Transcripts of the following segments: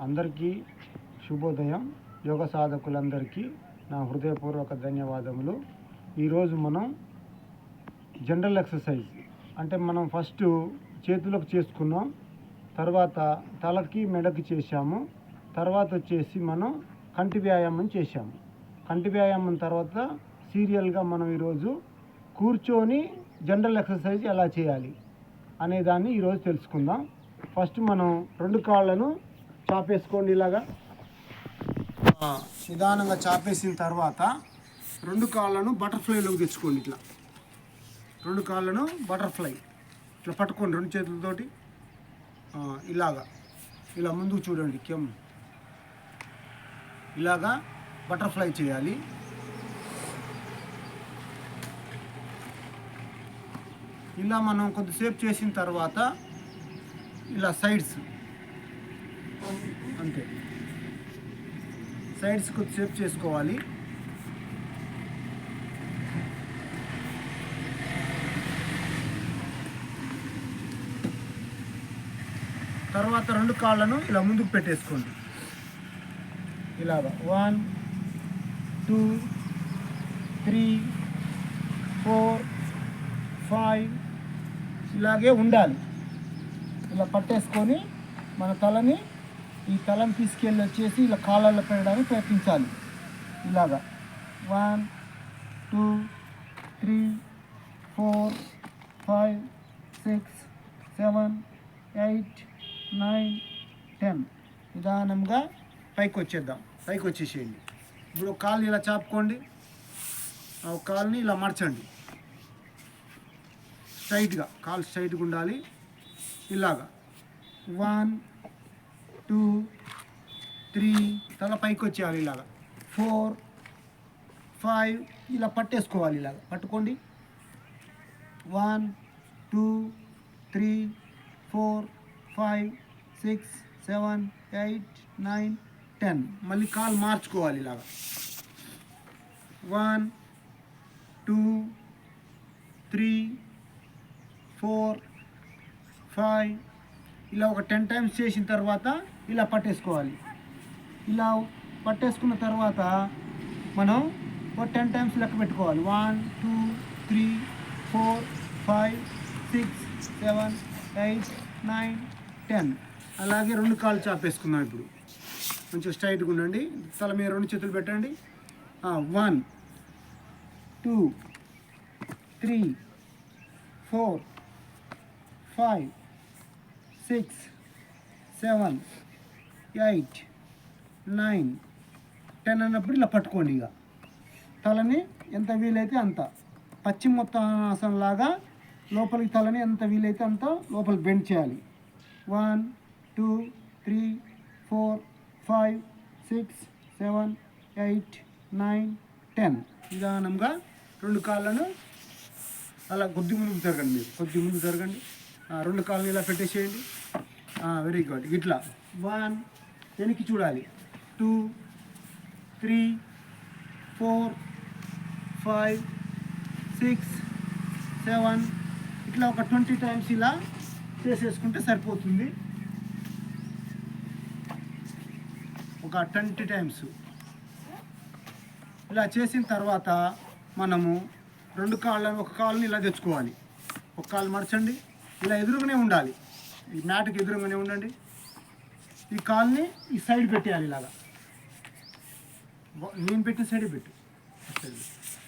అందరికీ శుభోదయం. యోగ సాధకులందరికీ నా హృదయపూర్వక ధన్యవాదములు. ఈరోజు మనం జనరల్ ఎక్సర్సైజ్ అంటే మనం ఫస్ట్ చేతులకు చేసుకున్నాం, తర్వాత తలకి మెడకి చేశాము, తర్వాత వచ్చేసి మనం కంటి వ్యాయామం చేశాము. కంటి వ్యాయామం తర్వాత సీరియల్గా మనం ఈరోజు కూర్చొని జనరల్ ఎక్సర్సైజ్ ఎలా చేయాలి అనేదాన్ని ఈరోజు తెలుసుకుందాం. ఫస్ట్ మనం రెండు కాళ్ళను చాపేసుకోండి. ఇలాగా నిదానంగా చాపేసిన తర్వాత రెండు కాళ్ళను బటర్ఫ్లైలోకి తెచ్చుకోండి. ఇట్లా రెండు కాళ్ళను బటర్ఫ్లై ఇట్లా పట్టుకోండి రెండు చేతులతోటి. ఇలా ముందుకు చూడండి. ఇలాగా బటర్ఫ్లై చేయాలి. ఇలా మనం కొద్దిసేపు చేసిన తర్వాత ఇలా సైడ్స్ అంతే, సైడ్స్ కొద్దిసేపు చేసుకోవాలి. తర్వాత రెండు కాళ్ళను ఇలా ముందుకు పెట్టేసుకోండి. ఇలాగా 1 2 3 4 5 ఇలాగే ఉండాలి. ఇలా పట్టేసుకొని మన తలని తీసుకెళ్ళి వచ్చేసి ఇలా కాళ్ళల్లో పెట్టడానికి ప్రయత్నించాలి. ఇలాగా 1 2 3 4 5 6 7 8 9 10 నిదానంగా పైకి వచ్చేసేయండి. ఇప్పుడు కాళ్ళు ఇలా చాపుకోండి. ఆ కాళ్ళని ఇలా మర్చండి స్ట్రైట్గా, కాళ్ళు స్ట్రైట్గా ఉండాలి. ఇలాగా 1 2 3 తల పైకి వచ్చేయాలి. ఇలాగా 4 5 ఇలా పట్టేసుకోవాలి. ఇలాగ పట్టుకోండి. 1 2 3 4 5 6 7 8 9 10 మళ్ళీ కాలు మార్చుకోవాలి. ఇలాగా 1 2 3 4 5 ఇలా ఒక 10 టైమ్స్ చేసిన తర్వాత ఇలా పట్టేసుకోవాలి. ఇలా పట్టేసుకున్న తర్వాత మనం ఒక 10 టైమ్స్ లెక్క పెట్టుకోవాలి. 1 2 3 4 5 6 7 8 9 10 అలాగే రెండు కాళ్ళు చాపేసుకుందాం. ఇప్పుడు కొంచెం స్ట్రైట్గా ఉండండి. తల మీద రెండు చేతులు పెట్టండి. 1 2 3 4 5 6 7 8 9 10 అన్నప్పుడు ఇలా పట్టుకోండి. ఇక తలని ఎంత వీలైతే అంత పశ్చిమోత్తానాసనం లాగా లోపలికి తలని ఎంత వీలైతే అంత లోపలికి బెండ్ చేయాలి. 1 2 3 4 5 6 7 8 9 10 నిదానంగా రెండు కాళ్ళను అలా కొద్ది ముందుకు జరగండి. కొద్ది ముందు జరగండి. రెండు కాళ్ళని ఇలా పెట్టేసేయండి. Very good. ఇట్లా 1 వెనక్కి చూడాలి. 2 3 4 5 6 7 ఇట్లా ఒక 20 టైమ్స్ ఇలా చేసేసుకుంటే సరిపోతుంది. ఒక 20 టైమ్స్ ఇలా చేసిన తర్వాత మనము రెండు కాళ్ళను ఒక కాళ్ళని ఇలా తెచ్చుకోవాలి. ఒక కాళ్ళు మరచండి. ఇలా ఎదురుగానే ఉండాలి. ఈ మ్యాట్కి ఎదురుగానే ఉండండి. ఈ కాల్ని ఈ సైడ్ పెట్టేయాలి. ఇలాగా నేను పెట్టిన సైడ్ పెట్టు.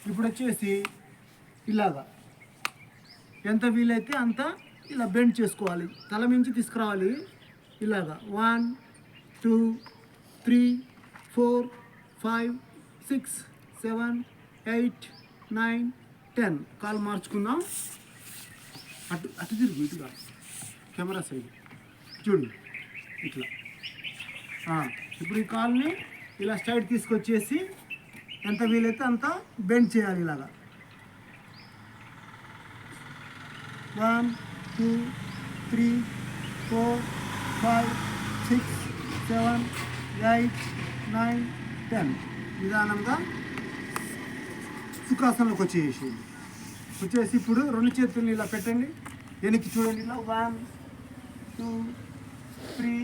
ఇప్పుడు వచ్చేసి ఇలాగా ఎంత వీలైతే అంత ఇలా బెండ్ చేసుకోవాలి. తల మించి తీసుకురావాలి. ఇలాగా 1 2 3 4 5 6 7 8 9 10 కాలు మార్చుకుందాం. అటు తిరుగు. ఇటుగా కెమెరా సైడ్ చూడు. ఇట్లా ఇప్పుడు ఈ కాల్ని ఇలా స్ట్రైట్ తీసుకొచ్చేసి ఎంత వీలైతే అంత బెండ్ చేయాలి. ఇలాగా 1 2 3 4 5 6 7 8 9 10 నిదానంగా సుఖాసనంలోకి వచ్చేసి ఇప్పుడు రెండు చేతుల్ని ఇలా పెట్టండి. వెనక్కి చూడండి. ఇలా 1 2 3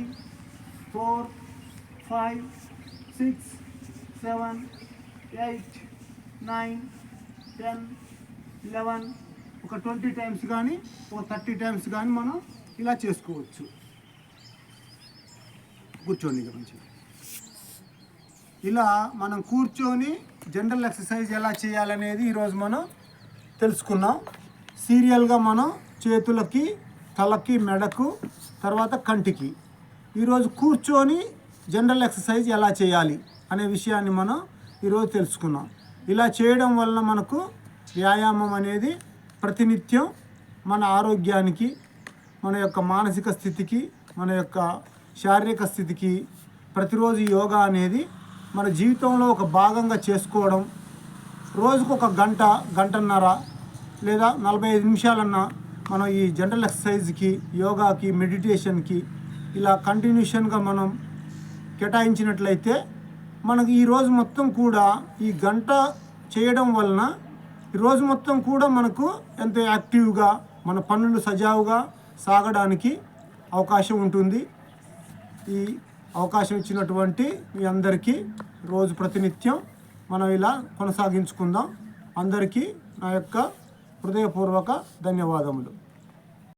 4 5, 6, 7, 8, 9, 10, 11 ఒక 20 టైమ్స్ కానీ ఒక 30 టైమ్స్ కానీ మనం ఇలా చేసుకోవచ్చు. కూర్చోండి మంచిగా. ఇలా మనం కూర్చొని జనరల్ ఎక్సర్సైజ్ ఎలా చేయాలనేది ఈరోజు మనం తెలుసుకున్నాం. సీరియల్గా మనం చేతులకి, తలకి, మెడకు, తర్వాత కంటికి ఈరోజు కూర్చొని జనరల్ ఎక్సర్సైజ్ ఎలా చేయాలి అనే విషయాన్ని మనం ఈరోజు తెలుసుకున్నాం. ఇలా చేయడం వలన మనకు వ్యాయామం అనేది ప్రతినిత్యం మన ఆరోగ్యానికి, మన యొక్క మానసిక స్థితికి, మన యొక్క శారీరక స్థితికి ప్రతిరోజు యోగా అనేది మన జీవితంలో ఒక భాగంగా చేసుకోవడం, రోజుకు ఒక గంట, గంటన్నర లేదా 45 నిమిషాలన్నా మనం ఈ జనరల్ ఎక్సర్సైజ్కి, యోగాకి, మెడిటేషన్కి ఇలా కంటిన్యూషన్గా మనం కేటాయించినట్లయితే మనకు ఈ రోజు మొత్తం కూడా ఈ గంట చేయడం వలన ఈ రోజు మొత్తం కూడా మనకు ఎంతో యాక్టివ్గా మన పనులు సజావుగా సాగడానికి అవకాశం ఉంటుంది. ఈ అవకాశం ఇచ్చినటువంటి మీ అందరికీ రోజు ప్రతినిత్యం మనం ఇలా కొనసాగించుకుందాం. అందరికీ నా యొక్క హృదయపూర్వక ధన్యవాదములు.